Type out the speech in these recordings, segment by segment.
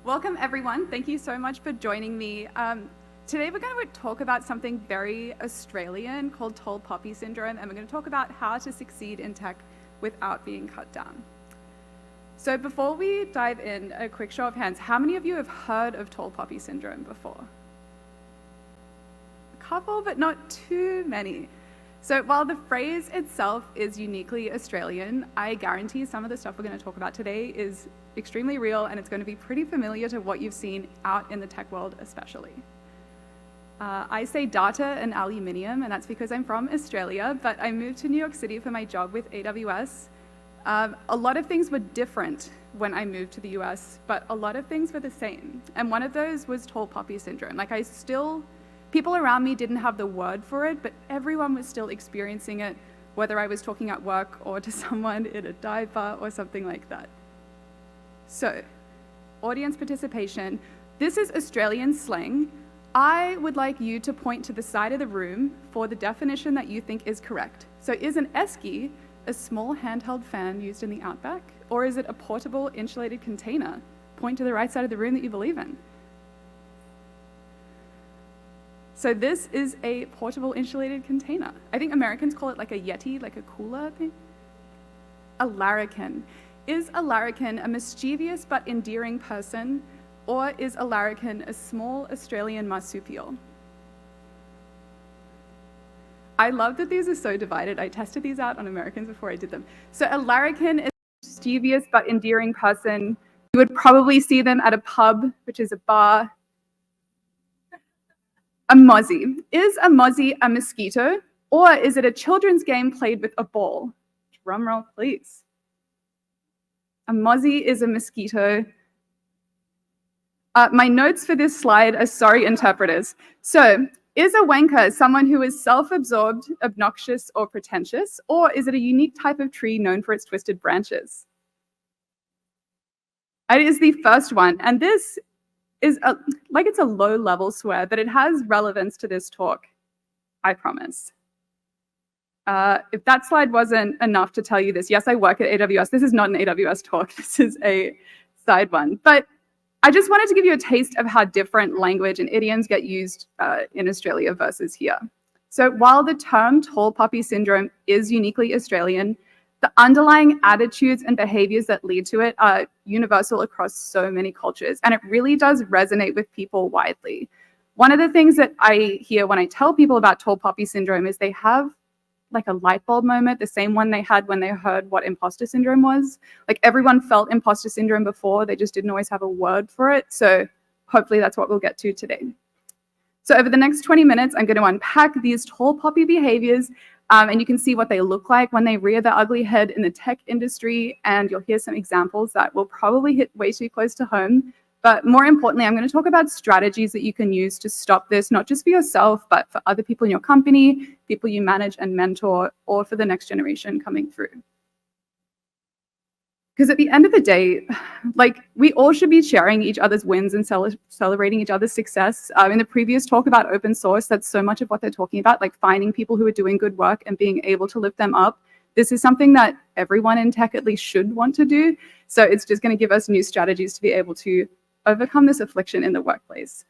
Welcome everyone. Thank you so much for joining me. Today we're going to talk about something very Australian called tall poppy syndrome, and we're going to talk about how to succeed in tech without being cut down. So before we dive in, a quick show of hands, how many of you have heard of tall poppy syndrome before? A couple, but not too many. So while the phrase itself is uniquely Australian, I guarantee some of the stuff we're going to talk about today is extremely real, and it's going to be pretty familiar to what you've seen out in the tech world especially. I say data and aluminium, and that's because I'm from Australia, but I moved to New York City for my job with AWS. A lot of things were different when I moved to the US, but a lot of things were the same. And one of those was tall poppy syndrome. People around me didn't have the word for it, but everyone was still experiencing it, whether I was talking at work or to someone in a dive bar or something like that. So, audience participation. This is Australian slang. I would like you to point to the side of the room for the definition that you think is correct. So is an esky a small handheld fan used in the outback, or is it a portable insulated container? Point to the right side of the room that you believe in. So this is a portable insulated container. I think Americans call it like a Yeti, like a cooler thing. A larrikin. Is a larrikin a mischievous but endearing person, or is a larrikin a small Australian marsupial? I love that these are so divided. I tested these out on Americans before I did them. So a larrikin is a mischievous but endearing person. You would probably see them at a pub, which is a bar. A mozzie. Is a mozzie a mosquito, or is it a children's game played with a ball? Drum roll, please. A mozzie is a mosquito. My notes for this slide are sorry, interpreters. So, is a wanker someone who is self-absorbed, obnoxious, or pretentious, or is it a unique type of tree known for its twisted branches? It is the first one, and this is it's a low-level swear, but it has relevance to this talk, I promise. If that slide wasn't enough to tell you this, yes, I work at AWS. This is not an AWS talk. This is a side one. But I just wanted to give you a taste of how different language and idioms get used in Australia versus here. So while the term tall poppy syndrome is uniquely Australian, the underlying attitudes and behaviors that lead to it are universal across so many cultures, and it really does resonate with people widely. One of the things that I hear when I tell people about tall poppy syndrome is they have like a light bulb moment, the same one they had when they heard what imposter syndrome was. Like everyone felt imposter syndrome before, they just didn't always have a word for it. So hopefully that's what we'll get to today. So over the next 20 minutes, I'm going to unpack these tall poppy behaviors, and you can see what they look like when they rear their ugly head in the tech industry, and you'll hear some examples that will probably hit way too close to home. But more importantly, I'm going to talk about strategies that you can use to stop this, not just for yourself, but for other people in your company, people you manage and mentor, or for the next generation coming through. Because at the end of the day, we all should be sharing each other's wins and celebrating each other's success. In the previous talk about open source, that's so much of what they're talking about, like finding people who are doing good work and being able to lift them up. This is something that everyone in tech at least should want to do. So it's just going to give us new strategies to be able to overcome this affliction in the workplace.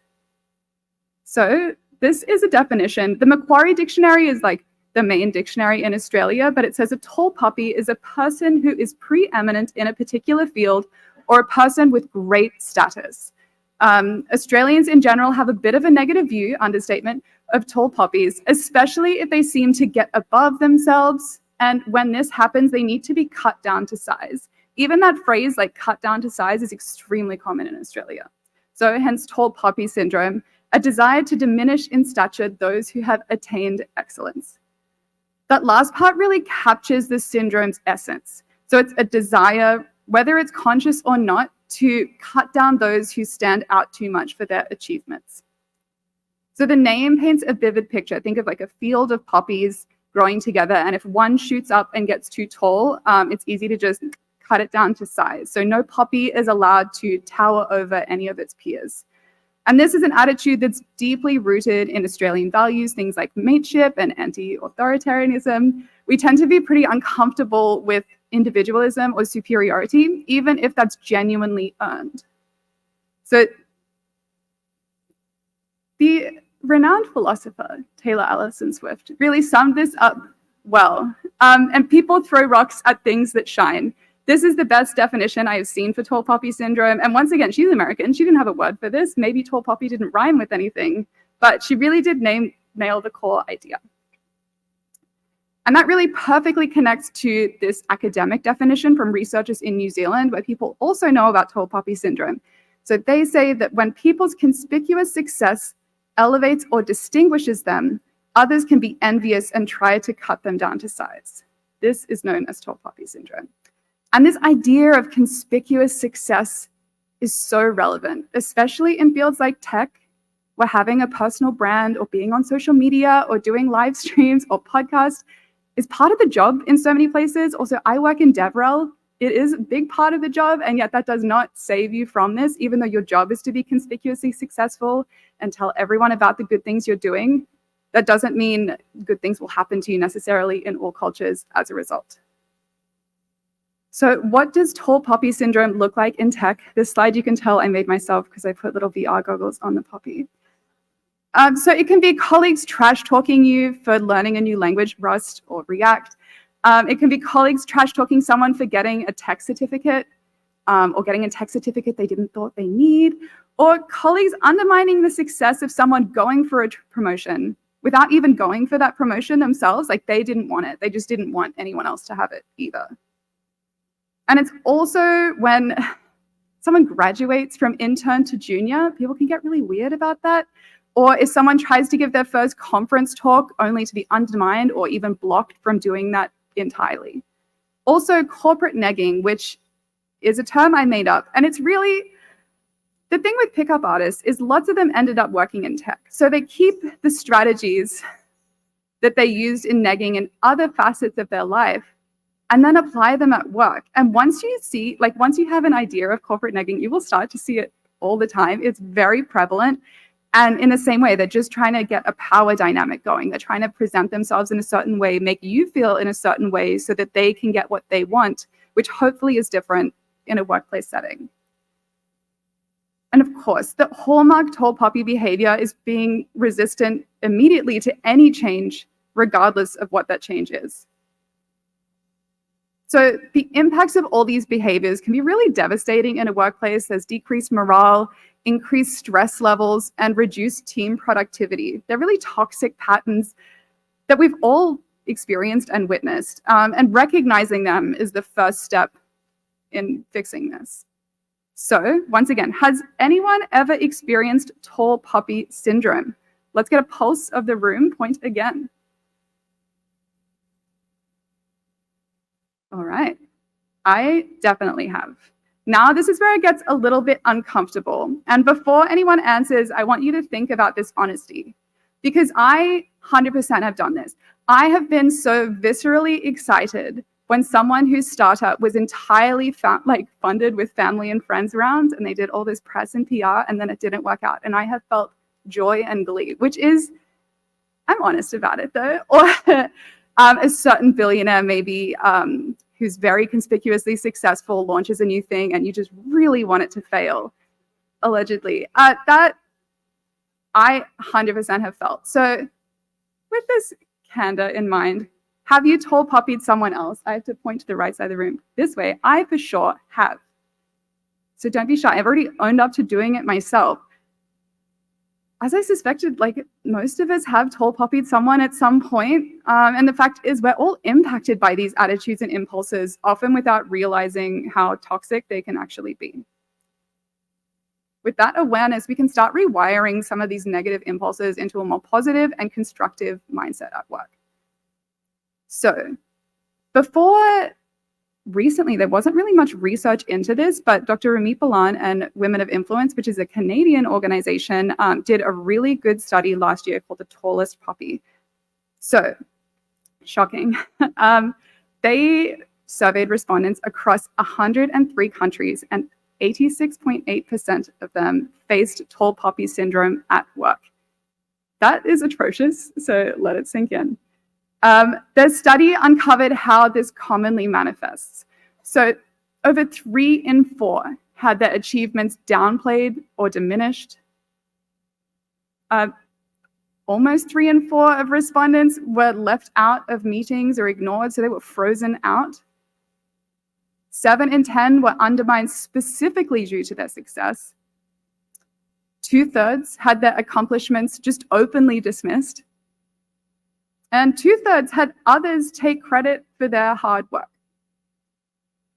So this is a definition. The Macquarie Dictionary is like the main dictionary in Australia, but it says a tall poppy is a person who is preeminent in a particular field or a person with great status. Australians in general have a bit of a negative view, understatement, of tall poppies, especially if they seem to get above themselves. And when this happens, they need to be cut down to size. Even that phrase, like cut down to size, is extremely common in Australia. So hence tall poppy syndrome, a desire to diminish in stature those who have attained excellence. That last part really captures the syndrome's essence. So it's a desire, whether it's conscious or not, to cut down those who stand out too much for their achievements. So the name paints a vivid picture. Think of like a field of poppies growing together, and if one shoots up and gets too tall, it's easy to just cut it down to size. So no poppy is allowed to tower over any of its peers. And this is an attitude that's deeply rooted in Australian values, things like mateship and anti-authoritarianism. We tend to be pretty uncomfortable with individualism or superiority, even if that's genuinely earned. So the renowned philosopher Taylor Allison Swift really summed this up well. And people throw rocks at things that shine. This is the best definition I have seen for tall poppy syndrome. And once again, she's American. She didn't have a word for this. Maybe tall poppy didn't rhyme with anything, but she really did nail the core idea. And that really perfectly connects to this academic definition from researchers in New Zealand, where people also know about tall poppy syndrome. So they say that when people's conspicuous success elevates or distinguishes them, others can be envious and try to cut them down to size. This is known as tall poppy syndrome. And this idea of conspicuous success is so relevant, especially in fields like tech, where having a personal brand or being on social media or doing live streams or podcasts is part of the job in so many places. Also, I work in DevRel. It is a big part of the job, and yet that does not save you from this, even though your job is to be conspicuously successful and tell everyone about the good things you're doing. That doesn't mean good things will happen to you necessarily in all cultures as a result. So what does tall poppy syndrome look like in tech? This slide you can tell I made myself because I put little VR goggles on the poppy. So it can be colleagues trash talking you for learning a new language, Rust or React. It can be colleagues trash talking someone for getting a tech certificate or getting a tech certificate they didn't thought they need, or colleagues undermining the success of someone going for a promotion without even going for that promotion themselves. Like, they didn't want it. They just didn't want anyone else to have it either. And it's also when someone graduates from intern to junior, people can get really weird about that. Or if someone tries to give their first conference talk only to be undermined or even blocked from doing that entirely. Also, corporate negging, which is a term I made up. And it's really, the thing with pickup artists is lots of them ended up working in tech. So they keep the strategies that they used in negging in other facets of their life and then apply them at work. And once you see, like, once you have an idea of corporate negging, you will start to see it all the time. It's very prevalent. And in the same way, they're just trying to get a power dynamic going. They're trying to present themselves in a certain way, make you feel in a certain way so that they can get what they want, which hopefully is different in a workplace setting. And of course, the hallmark tall poppy behavior is being resistant immediately to any change, regardless of what that change is. So the impacts of all these behaviors can be really devastating in a workplace. There's decreased morale, increased stress levels, and reduced team productivity. They're really toxic patterns that we've all experienced and witnessed. And recognizing them is the first step in fixing this. So once again, has anyone ever experienced tall poppy syndrome? Let's get a pulse of the room. Point again. All right, I definitely have. Now, this is where it gets a little bit uncomfortable. And before anyone answers, I want you to think about this honesty, because I 100% have done this. I have been so viscerally excited when someone whose startup was entirely funded with family and friends around, and they did all this press and PR, and then it didn't work out. And I have felt joy and glee, which is, I'm honest about it though, or a certain billionaire maybe who's very conspicuously successful launches a new thing and you just really want it to fail, allegedly. That I 100% have felt. So with this candor in mind, have you tall poppied someone else? I have to point to the right side of the room. This way, I for sure have. So don't be shy. I've already owned up to doing it myself. As I suspected, like, most of us have tall poppied someone at some point. And the fact is, we're all impacted by these attitudes and impulses, often without realizing how toxic they can actually be. With that awareness, we can start rewiring some of these negative impulses into a more positive and constructive mindset at work. So before recently, there wasn't really much research into this, but Dr. Ramit Balan and Women of Influence, which is a Canadian organization, did a really good study last year called The Tallest Poppy. So, shocking. They surveyed respondents across 103 countries, and 86.8% of them faced tall poppy syndrome at work. That is atrocious, so let it sink in. The study uncovered how this commonly manifests. So over 3 in 4 had their achievements downplayed or diminished. Almost 3 in 4 of respondents were left out of meetings or ignored, so they were frozen out. 7 in 10 were undermined specifically due to their success. 2/3 had their accomplishments just openly dismissed. And 2/3 had others take credit for their hard work.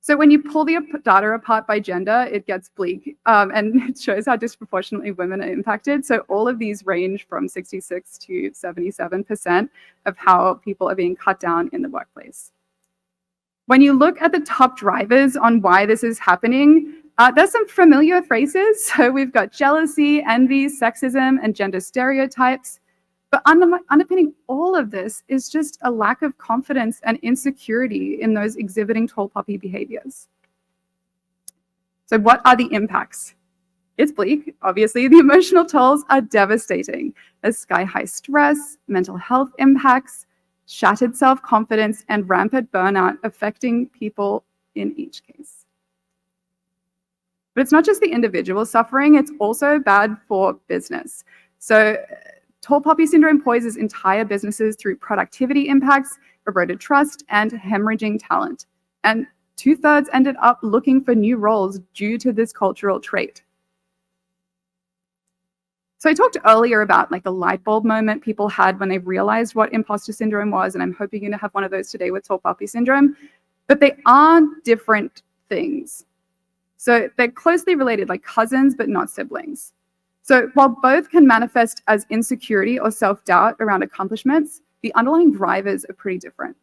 So when you pull the data apart by gender, it gets bleak, and it shows how disproportionately women are impacted. So all of these range from 66 to 77% of how people are being cut down in the workplace. When you look at the top drivers on why this is happening, there's some familiar phrases. So we've got jealousy, envy, sexism, and gender stereotypes. But underpinning all of this is just a lack of confidence and insecurity in those exhibiting tall poppy behaviors. So what are the impacts? It's bleak, obviously. The emotional tolls are devastating. There's sky-high stress, mental health impacts, shattered self-confidence, and rampant burnout affecting people in each case. But it's not just the individual suffering, it's also bad for business. So tall poppy syndrome poisons entire businesses through productivity impacts, eroded trust, and hemorrhaging talent. And 2/3 ended up looking for new roles due to this cultural trait. So I talked earlier about like the light bulb moment people had when they realized what imposter syndrome was, and I'm hoping you're gonna have one of those today with tall poppy syndrome, but they are different things. So they're closely related, like cousins, but not siblings. So while both can manifest as insecurity or self-doubt around accomplishments, the underlying drivers are pretty different.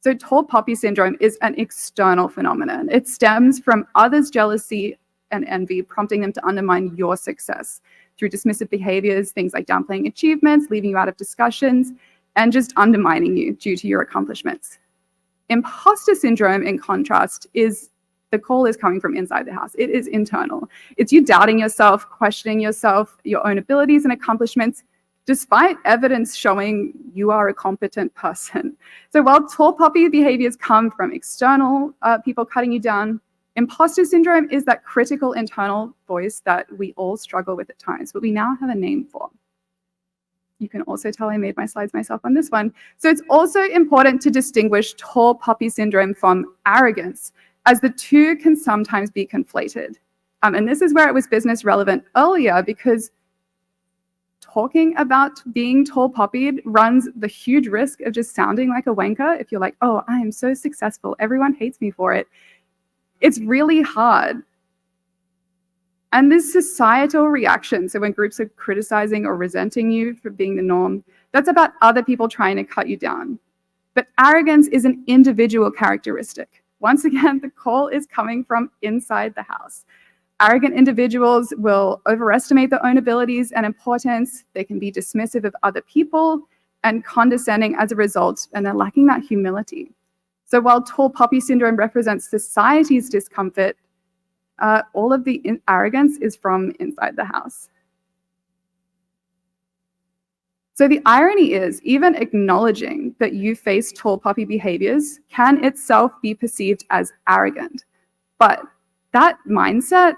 So tall poppy syndrome is an external phenomenon. It stems from others' jealousy and envy, prompting them to undermine your success through dismissive behaviors, things like downplaying achievements, leaving you out of discussions, and just undermining you due to your accomplishments. Imposter syndrome, in contrast, the call is coming from inside the house. It is internal. It's you doubting yourself, questioning yourself, your own abilities and accomplishments, despite evidence showing you are a competent person. So while tall poppy behaviors come from external people cutting you down, imposter syndrome is that critical internal voice that we all struggle with at times, but we now have a name for. You can also tell I made my slides myself on this one. So it's also important to distinguish tall poppy syndrome from arrogance, as the two can sometimes be conflated. And this is where it was business relevant earlier, because talking about being tall poppied runs the huge risk of just sounding like a wanker. If you're like, oh, I am so successful, everyone hates me for it. It's really hard. And this societal reaction, so when groups are criticizing or resenting you for being the norm, that's about other people trying to cut you down. But arrogance is an individual characteristic. Once again, the call is coming from inside the house. Arrogant individuals will overestimate their own abilities and importance. They can be dismissive of other people and condescending as a result, and they're lacking that humility. So while tall poppy syndrome represents society's discomfort, all of the arrogance is from inside the house. So the irony is, even acknowledging that you face tall poppy behaviors can itself be perceived as arrogant. But that mindset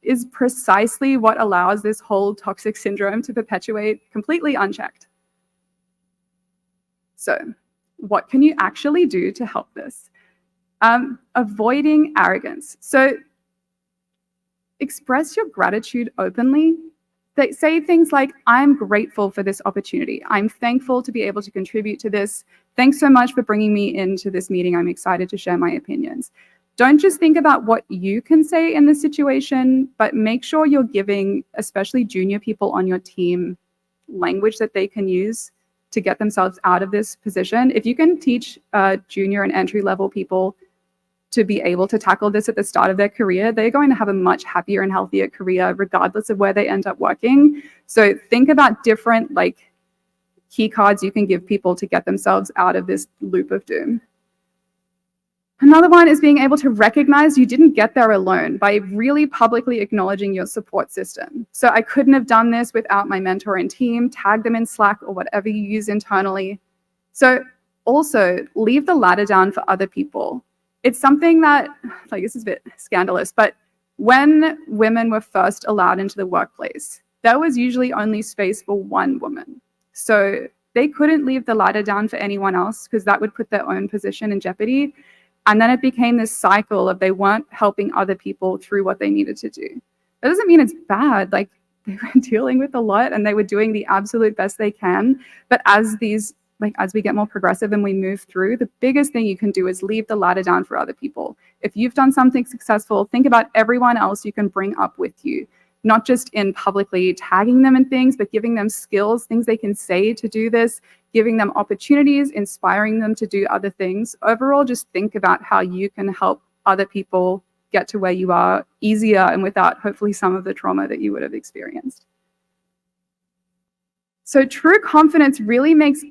is precisely what allows this whole toxic syndrome to perpetuate completely unchecked. So what can you actually do to help this? Avoiding arrogance. So express your gratitude openly. They say things like, I'm grateful for this opportunity. I'm thankful to be able to contribute to this. Thanks so much for bringing me into this meeting. I'm excited to share my opinions. Don't just think about what you can say in this situation, but make sure you're giving, especially junior people on your team, language that they can use to get themselves out of this position. If you can teach junior and entry-level people to be able to tackle this at the start of their career, they're going to have a much happier and healthier career regardless of where they end up working. So think about different key cards you can give people to get themselves out of this loop of doom. Another one is being able to recognize you didn't get there alone by really publicly acknowledging your support system. So I couldn't have done this without my mentor and team. Tag them in Slack or whatever you use internally. So also leave the ladder down for other people. It's something that, this is a bit scandalous, but When women were first allowed into the workplace, there was usually only space for one woman. So they couldn't leave the ladder down for anyone else because that would put their own position in jeopardy. And then it became this cycle of they weren't helping other people through what they needed to do. That doesn't mean it's bad. Like, they were dealing with a lot and they were doing the absolute best they can. But as we get more progressive and we move through, the biggest thing you can do is leave the ladder down for other people. If you've done something successful, think about everyone else you can bring up with you, not just in publicly tagging them in things, but giving them skills, things they can say to do this, giving them opportunities, inspiring them to do other things. Overall, just think about how you can help other people get to where you are easier and without hopefully some of the trauma that you would have experienced. So true confidence really makes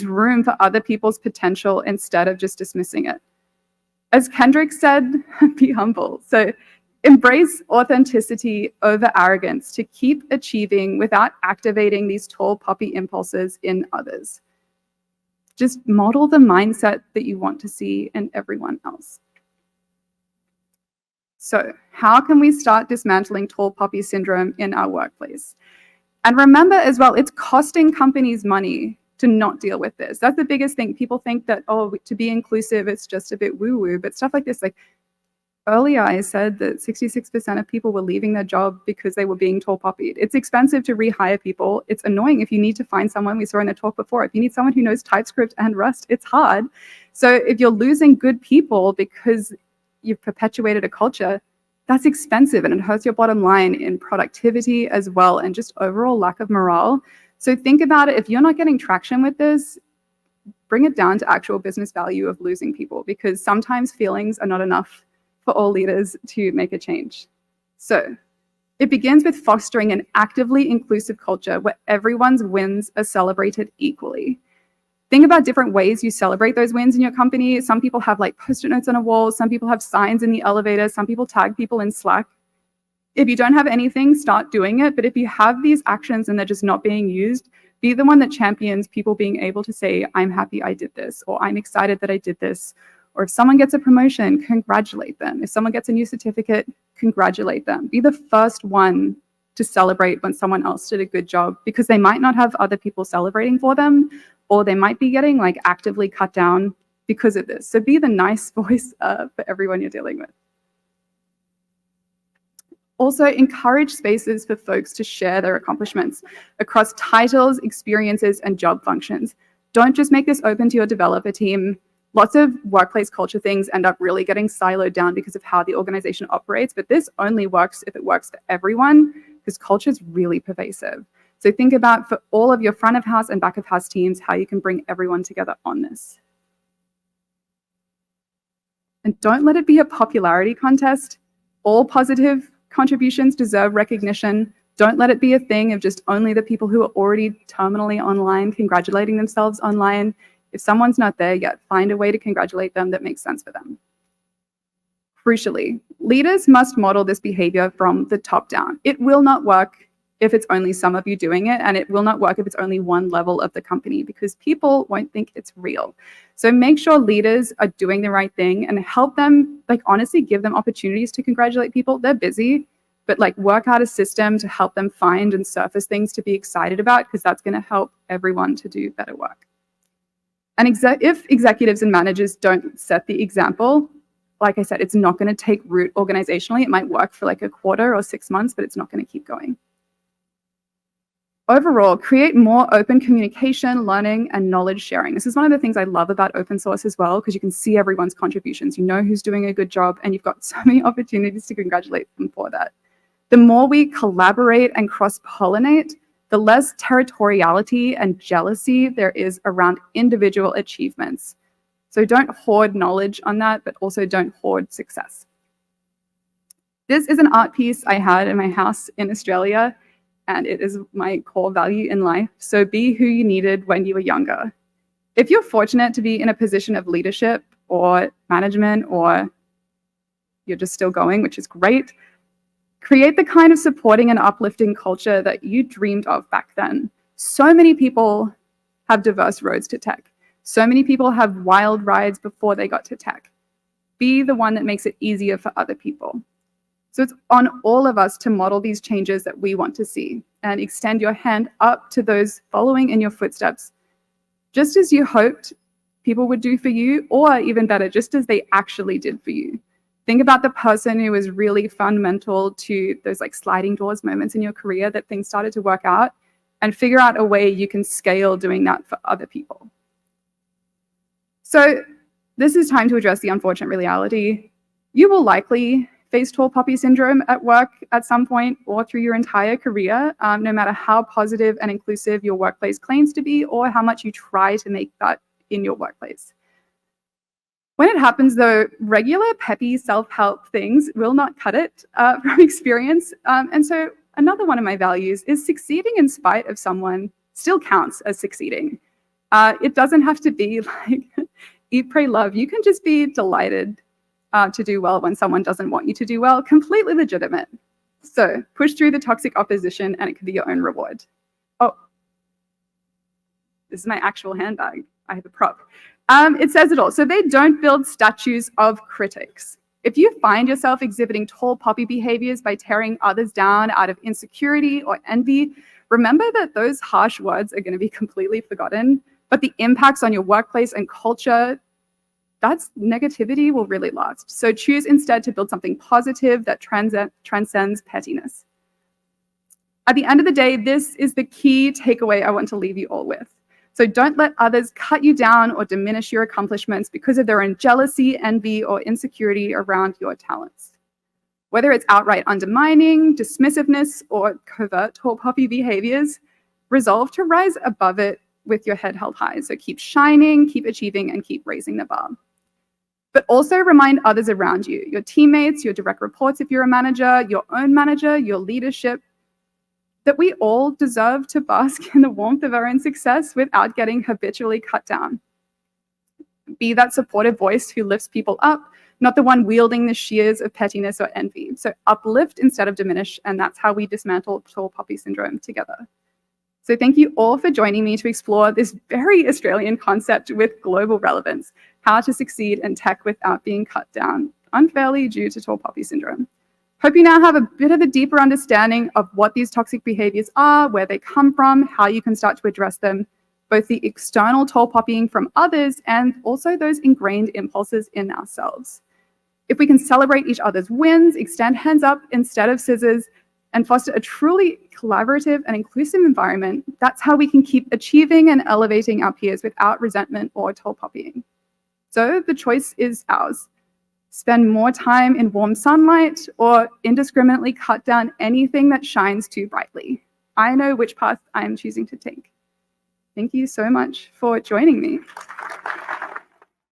room for other people's potential instead of just dismissing it. As Kendrick said, be humble. So embrace authenticity over arrogance to keep achieving without activating these tall poppy impulses in others. Just model the mindset that you want to see in everyone else. So how can we start dismantling tall poppy syndrome in our workplace? And remember as well, it's costing companies money to not deal with this. That's the biggest thing. People think that, oh, to be inclusive, it's just a bit woo-woo, but stuff like this, like earlier I said that 66% of people were leaving their job because they were being tall poppied. It's expensive to rehire people. It's annoying if you need to find someone. We saw in the talk before, if you need someone who knows TypeScript and Rust, it's hard. So if you're losing good people because you've perpetuated a culture, that's expensive and it hurts your bottom line in productivity as well and just overall lack of morale. So think about it. If you're not getting traction with this, bring it down to actual business value of losing people, because sometimes feelings are not enough for all leaders to make a change. So it begins with fostering an actively inclusive culture where everyone's wins are celebrated equally. Think about different ways you celebrate those wins in your company. Some people have like post-it notes on a wall. Some people have signs in the elevator. Some people tag people in Slack. If you don't have anything, start doing it. But if you have these actions and they're just not being used, be the one that champions people being able to say, I'm happy I did this, or I'm excited that I did this. Or if someone gets a promotion, congratulate them. If someone gets a new certificate, congratulate them. Be the first one to celebrate when someone else did a good job, because they might not have other people celebrating for them, or they might be getting like actively cut down because of this. So be the nice voice for everyone you're dealing with. Also, encourage spaces for folks to share their accomplishments across titles, experiences, and job functions. Don't just make this open to your developer team. Lots of workplace culture things end up really getting siloed down because of how the organization operates, but this only works if it works for everyone, because culture is really pervasive. So think about, for all of your front of house and back of house teams, how you can bring everyone together on this. And don't let it be a popularity contest. All positive contributions deserve recognition. Don't let it be a thing of just only the people who are already terminally online congratulating themselves online. If someone's not there yet, find a way to congratulate them that makes sense for them. Crucially, leaders must model this behavior from the top down. It will not work if it's only some of you doing it, and it will not work if it's only one level of the company, because people won't think it's real. So make sure leaders are doing the right thing and help them, like honestly, give them opportunities to congratulate people. They're busy, but like work out a system to help them find and surface things to be excited about, because that's going to help everyone to do better work. And if executives and managers don't set the example, like I said, it's not going to take root organizationally. It might work for like a quarter or 6 months, but it's not going to keep going. Overall, create more open communication, learning, and knowledge sharing. This is one of the things I love about open source as well, because you can see everyone's contributions. You know who's doing a good job, and you've got so many opportunities to congratulate them for that. The more we collaborate and cross-pollinate, the less territoriality and jealousy there is around individual achievements. So don't hoard knowledge on that, but also don't hoard success. This is an art piece I had in my house in Australia, and it is my core value in life. So be who you needed when you were younger. If you're fortunate to be in a position of leadership or management, or you're just still going, which is great, create the kind of supporting and uplifting culture that you dreamed of back then. So many people have diverse roads to tech. So many people have wild rides before they got to tech. Be the one that makes it easier for other people. So it's on all of us to model these changes that we want to see and extend your hand up to those following in your footsteps, just as you hoped people would do for you, or even better, just as they actually did for you. Think about the person who was really fundamental to those like sliding doors moments in your career that things started to work out, and figure out a way you can scale doing that for other people. So this is time to address the unfortunate reality. You will likely face tall poppy syndrome at work at some point or through your entire career, no matter how positive and inclusive your workplace claims to be or how much you try to make that in your workplace. When it happens though, regular peppy self-help things will not cut it from experience. And so another one of my values is succeeding in spite of someone still counts as succeeding. It doesn't have to be like eat, pray, love. You can just be delighted to do well when someone doesn't want you to do well, completely legitimate. So push through the toxic opposition and it can be your own reward. Oh, this is my actual handbag. I have a prop. It says it all. So they don't build statues of critics. If you find yourself exhibiting tall poppy behaviors by tearing others down out of insecurity or envy, remember that those harsh words are going to be completely forgotten, but the impacts on your workplace and culture, that's negativity will really last. So choose instead to build something positive that transcends pettiness. At the end of the day, this is the key takeaway I want to leave you all with. So don't let others cut you down or diminish your accomplishments because of their own jealousy, envy, or insecurity around your talents. Whether it's outright undermining, dismissiveness, or covert tall poppy behaviors, resolve to rise above it with your head held high. So keep shining, keep achieving, and keep raising the bar. But also remind others around you, your teammates, your direct reports if you're a manager, your own manager, your leadership, that we all deserve to bask in the warmth of our own success without getting habitually cut down. Be that supportive voice who lifts people up, not the one wielding the shears of pettiness or envy. So uplift instead of diminish, and that's how we dismantle tall poppy syndrome together. So thank you all for joining me to explore this very Australian concept with global relevance, how to succeed in tech without being cut down unfairly due to tall poppy syndrome. Hope you now have a bit of a deeper understanding of what these toxic behaviors are, where they come from, how you can start to address them, both the external tall poppying from others and also those ingrained impulses in ourselves. If we can celebrate each other's wins, extend hands up instead of scissors, and foster a truly collaborative and inclusive environment, that's how we can keep achieving and elevating our peers without resentment or tall poppying. So the choice is ours. Spend more time in warm sunlight or indiscriminately cut down anything that shines too brightly. I know which path I am choosing to take. Thank you so much for joining me.